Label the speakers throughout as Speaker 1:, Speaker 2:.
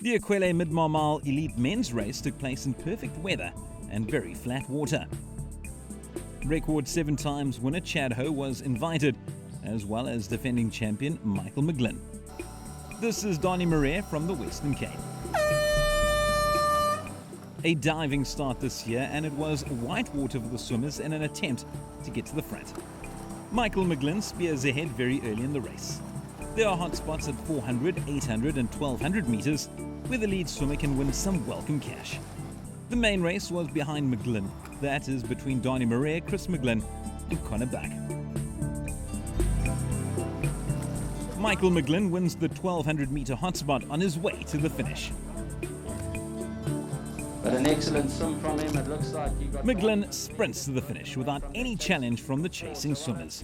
Speaker 1: The Aquile Mid-Marmile Elite Men's Race took place in perfect weather and very flat water. Record 7 times winner Chad Ho was invited, as well as defending champion Michael McGlynn. This is Donnie Marais from the Western Cape. A diving start this year, and it was white water for the swimmers in an attempt to get to the front. Michael McGlynn spears ahead very early in the race. There are hot spots at 400, 800 and 1200 meters where the lead swimmer can win some welcome cash. The main race was behind McGlynn, that is between Donnie Marais, Chris McGlynn and Connor Buck. Michael McGlynn wins the 1200 meter hotspot on his way to the finish.
Speaker 2: But an excellent swim from him. It looks like he got...
Speaker 1: McGlynn sprints to the finish without any challenge from the chasing swimmers.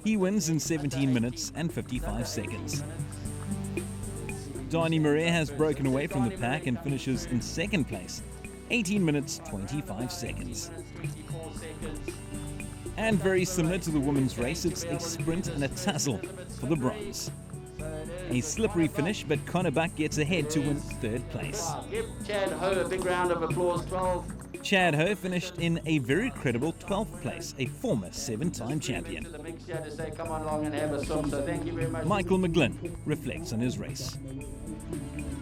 Speaker 1: He wins in 17 minutes and 55 seconds. Donnie Marais has broken away from the pack and finishes in second place, 18 minutes 25 seconds. And very similar to the women's race, it's a sprint and a tussle for the bronze. A slippery finish, but Connor Buck gets ahead to win third place.
Speaker 2: Give Chad Ho a big round of applause. 12.
Speaker 1: Chad Ho finished in a very credible 12th place, a former 7-time champion. Michael McGlynn reflects on his race.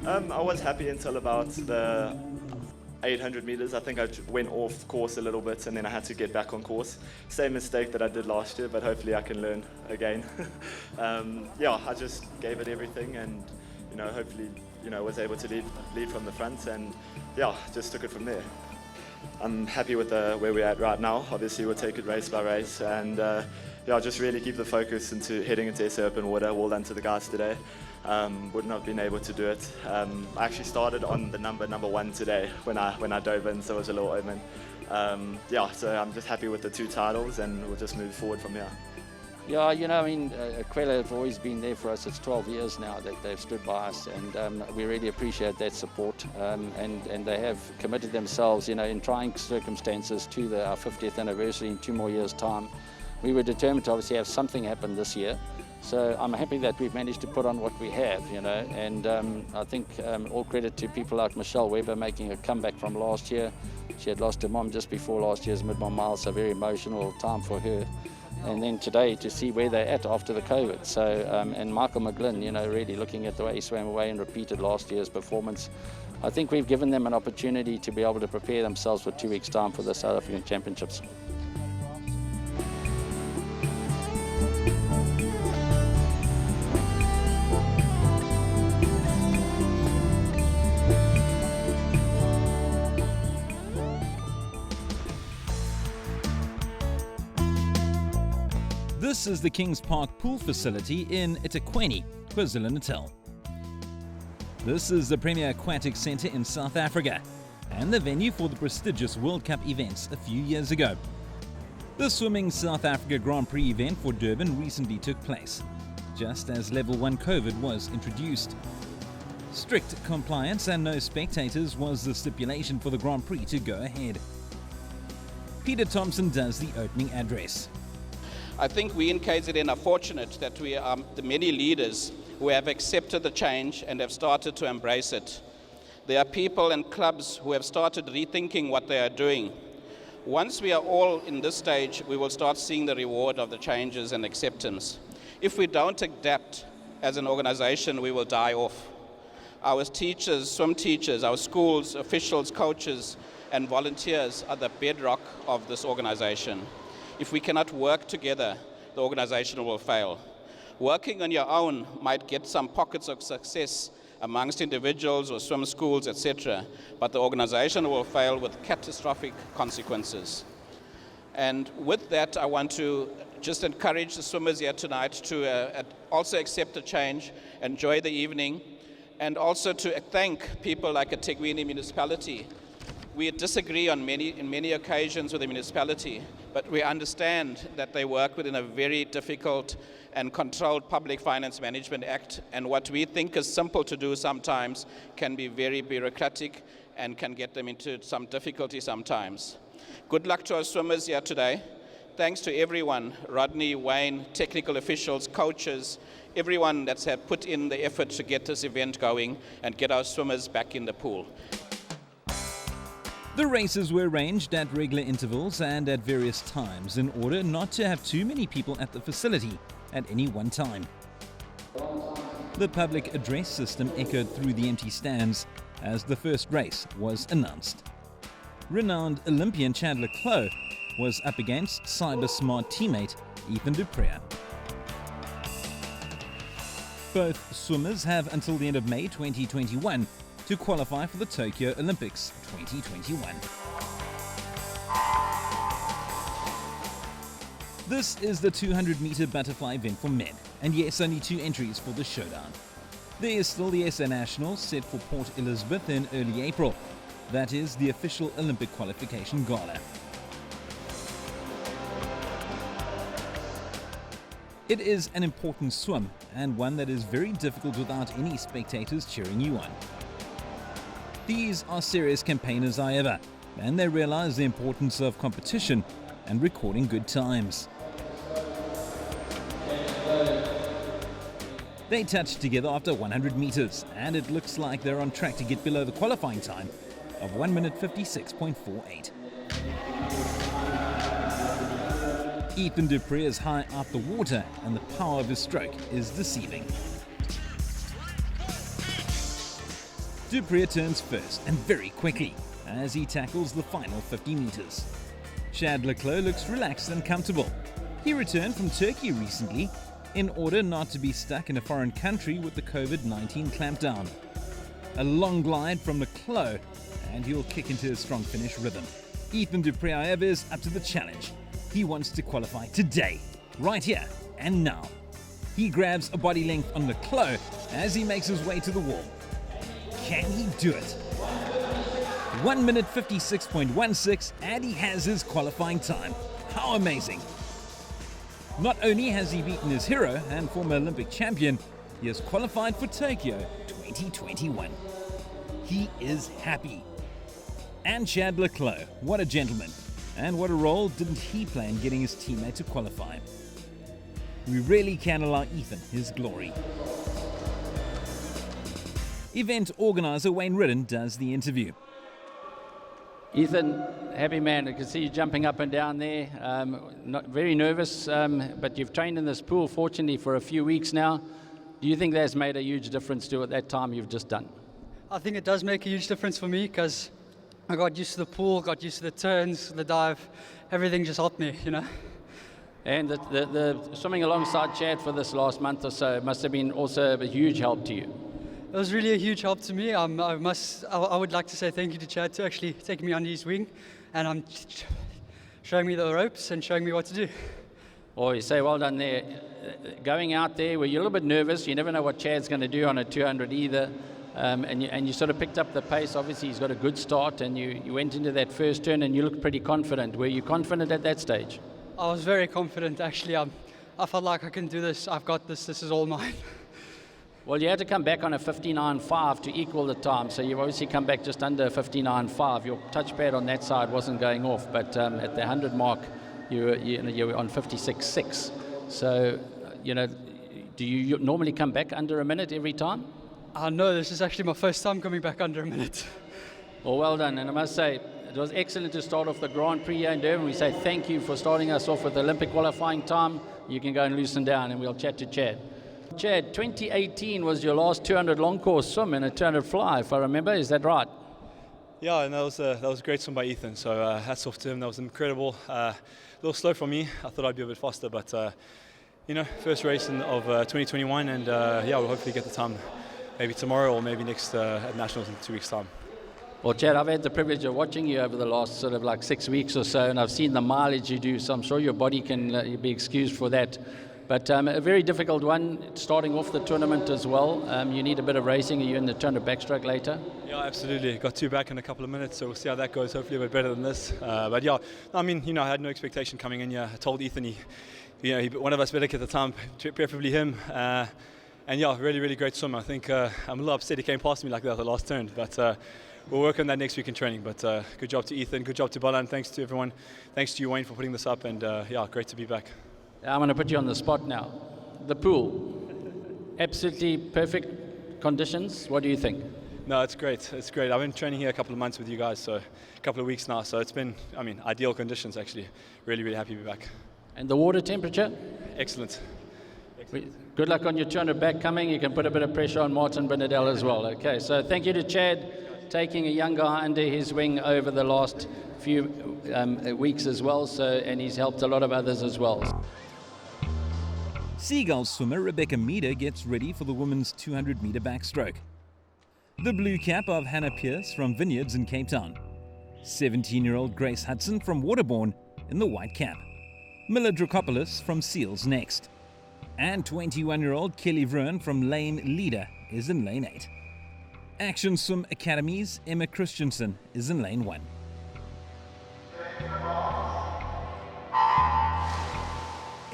Speaker 3: I was happy until about the 800 meters. I think I went off course a little bit and then I had to get back on course. Same mistake that I did last year, but hopefully I can learn again. I just gave it everything and, hopefully, was able to lead from the front and, just took it from there. I'm happy with where we're at right now. Obviously, we'll take it race by race and, just really keep the focus into heading into SA Open water. Well done to the guys today. Wouldn't have been able to do it. I actually started on the number 1 today when I dove in, so it was a little omen. So I'm just happy with the 2 titles and we'll just move forward from here.
Speaker 2: Yeah, Aquile have always been there for us. It's 12 years now that they've stood by us, and we really appreciate that support. And they have committed themselves, in trying circumstances to our 50th anniversary in 2 more years' time. We were determined to obviously have something happen this year. So I'm happy that we've managed to put on what we have, and I think all credit to people like Michelle Weber making a comeback from last year. She had lost her mom just before last year's Mid-Marmile, so a very emotional time for her. And then today to see where they're at after the COVID. So, and Michael McGlynn, really looking at the way he swam away and repeated last year's performance. I think we've given them an opportunity to be able to prepare themselves for 2 weeks' time for the South African Championships.
Speaker 1: This is the Kings Park pool facility in eThekwini, KwaZulu-Natal. This is the premier aquatic centre in South Africa and the venue for the prestigious World Cup events a few years ago. The Swimming South Africa Grand Prix event for Durban recently took place, just as Level 1 COVID was introduced. Strict compliance and no spectators was the stipulation for the Grand Prix to go ahead. Peter Thompson does the opening address.
Speaker 4: I think we in KZN are fortunate that we are the many leaders who have accepted the change and have started to embrace it. There are people and clubs who have started rethinking what they are doing. Once we are all in this stage, we will start seeing the reward of the changes and acceptance. If we don't adapt as an organization, we will die off. Our teachers, swim teachers, our schools, officials, coaches, and volunteers are the bedrock of this organization. If we cannot work together, the organization will fail. Working on your own might get some pockets of success amongst individuals or swim schools, etc., but the organization will fail with catastrophic consequences. And with that, I want to just encourage the swimmers here tonight to also accept the change, enjoy the evening, and also to thank people like eThekwini municipality. We disagree on many occasions with the municipality, but we understand that they work within a very difficult and controlled Public Finance Management Act, and what we think is simple to do sometimes can be very bureaucratic and can get them into some difficulty sometimes. Good luck to our swimmers here today. thanks to everyone, Rodney, Wayne, technical officials, coaches, everyone that's had put in the effort to get this event going and get our swimmers back in the pool.
Speaker 1: The races were arranged at regular intervals and at various times in order not to have too many people at the facility at any one time. The public address system echoed through the empty stands as the first race was announced. Renowned Olympian Chandler Clough was up against cyber-smart teammate Ethan Prix. Both swimmers have until the end of May 2021 to qualify for the Tokyo Olympics 2021. This is the 200-meter butterfly event for men, and yes, only 2 entries for the showdown. There is still the SA Nationals set for Port Elizabeth in early April. That is the official Olympic qualification gala. It is an important swim, and one that is very difficult without any spectators cheering you on. These are serious campaigners however, and they realize the importance of competition and recording good times. They touched together after 100 meters, and it looks like they're on track to get below the qualifying time of 1 minute 56.48. Ethan Prix is high out the water, and the power of his stroke is deceiving. Prix turns first, and very quickly, as he tackles the final 50 meters. Chandler Clough looks relaxed and comfortable. He returned from Turkey recently in order not to be stuck in a foreign country with the COVID-19 clampdown. A long glide from the Clough, and he'll kick into a strong finish rhythm. Ethan Prix, however, is up to the challenge. He wants to qualify today, right here and now. He grabs a body length on the Clough as he makes his way to the wall. Can he do it? 1 minute 56.16, and he has his qualifying time. How amazing! Not only has he beaten his hero and former Olympic champion, he has qualified for Tokyo 2021. He is happy. And Chandler Clough, what a gentleman. And what a role didn't he play in getting his teammate to qualify? We really can allow Ethan his glory. Event organizer Wayne Ridden does the interview.
Speaker 5: Ethan, happy man. I can see you jumping up and down there. Not very nervous, but you've trained in this pool, fortunately, for a few weeks now. Do you think that's made a huge difference to that time you've just done?
Speaker 6: I think it does make a huge difference for me because I got used to the pool, got used to the turns, the dive. Everything just helped me, you know.
Speaker 5: And the swimming alongside Chad for this last month or so must have been also a huge help to you.
Speaker 6: It was really a huge help to me. I would like to say thank you to Chad to actually taking me under his wing and showing me the ropes and showing me what to do.
Speaker 5: Well, you say well done there. Going out there, were you a little bit nervous? You never know what Chad's going to do on a 200 either. And you sort of picked up the pace. Obviously, he's got a good start, and you went into that first turn and you looked pretty confident. Were you confident at that stage?
Speaker 6: I was very confident, actually. I felt like I can do this. I've got this. This is all mine.
Speaker 5: Well, you had to come back on a 59.5 to equal the time, so you've obviously come back just under 59.5. Your touchpad on that side wasn't going off, but at the 100 mark, you were on 56.6. So, do you normally come back under a minute every time?
Speaker 6: No, this is actually my first time coming back under a minute.
Speaker 5: Well done, and I must say, it was excellent to start off the Grand Prix here in Durban. We say thank you for starting us off with the Olympic qualifying time. You can go and loosen down, and we'll chat to Chad. Chad, 2018 was your last 200 long course swim and a 200 fly, if I remember. Is that right?
Speaker 7: Yeah, and that was a great swim by Ethan. So hats off to him. That was incredible. A little slow for me. I thought I'd be a bit faster, but first race of 2021, and we'll hopefully get the time maybe tomorrow or maybe next at Nationals in 2 weeks' time.
Speaker 5: Well, Chad, I've had the privilege of watching you over the last sort of like 6 weeks or so, and I've seen the mileage you do, so I'm sure your body can be excused for that. But a very difficult one, starting off the tournament as well. You need a bit of racing. Are you in the 200 backstroke later?
Speaker 7: Yeah, absolutely. Got 2 back in a couple of minutes, so we'll see how that goes. Hopefully a bit better than this. But yeah, I had no expectation coming in here. I told Ethan, one of us better get the time, preferably him. And yeah, really, really great swim. I think I'm a little upset he came past me like that at the last turn, but we'll work on that next week in training. But good job to Ethan, good job to Bala, and thanks to everyone. Thanks to you, Wayne, for putting this up, and yeah, great to be back.
Speaker 5: I'm going to put you on the spot now. The pool, absolutely perfect conditions. What do you think?
Speaker 7: No, it's great. It's great. I've been training here a couple of months with you guys, so a couple of weeks now. So it's been, ideal conditions actually. Really, really happy to be back.
Speaker 5: And the water temperature?
Speaker 7: Excellent.
Speaker 5: Good luck on your 200 back coming. You can put a bit of pressure on Martin Benedel as well. Okay, so thank you to Chad, taking a young guy under his wing over the last few weeks as well. And he's helped a lot of others as well.
Speaker 1: Seagull swimmer Rebecca Meader gets ready for the women's 200-meter backstroke. The blue cap of Hannah Pearce from Vineyards in Cape Town. 17-year-old Grace Hudson from Waterbourne in the white cap. Miller Dracopoulos from Seals next. And 21-year-old Kelly Vreen from Lane Leader is in lane 8. Action Swim Academy's Emma Christensen is in lane 1.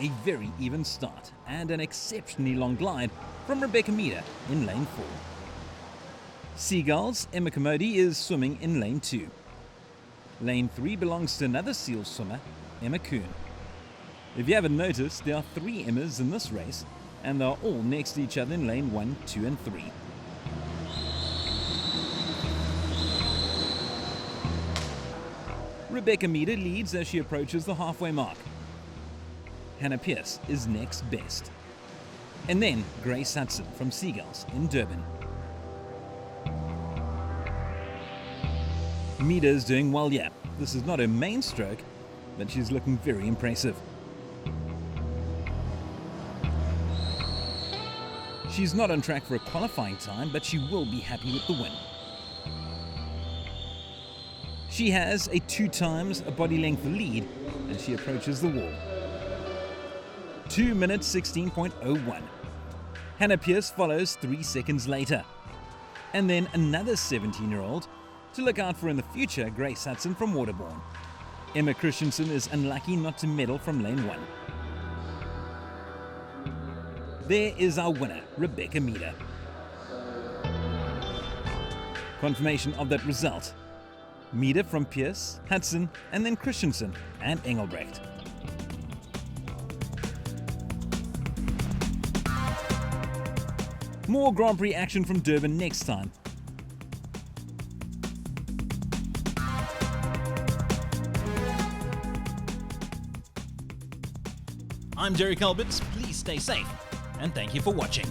Speaker 1: A very even start and an exceptionally long glide from Rebecca Meader in lane 4. Seagulls Emma Commody is swimming in lane 2. Lane 3 belongs to another Seal swimmer, Emma Kuhn. If you haven't noticed, there are 3 Emmas in this race, and they are all next to each other in lane 1, 2 and 3. Rebecca Meader leads as she approaches the halfway mark. Hannah Pearce is next best. And then Grace Hudson from Seagulls in Durban. Meader is doing well, yeah. This is not her main stroke, but she's looking very impressive. She's not on track for a qualifying time, but she will be happy with the win. She has a 2 times a body length lead as she approaches the wall. 2 minutes 16.01. Hannah Pearce follows 3 seconds later. And then another 17-year-old to look out for in the future, Grace Hudson from Waterbourne. Emma Christensen is unlucky not to medal from lane 1. There is our winner, Rebecca Meader. Confirmation of that result. Meader from Pearce, Hudson, and then Christensen and Engelbrecht. More Grand Prix action from Durban next time. I'm Jerry Calbert. Please stay safe, and thank you for watching.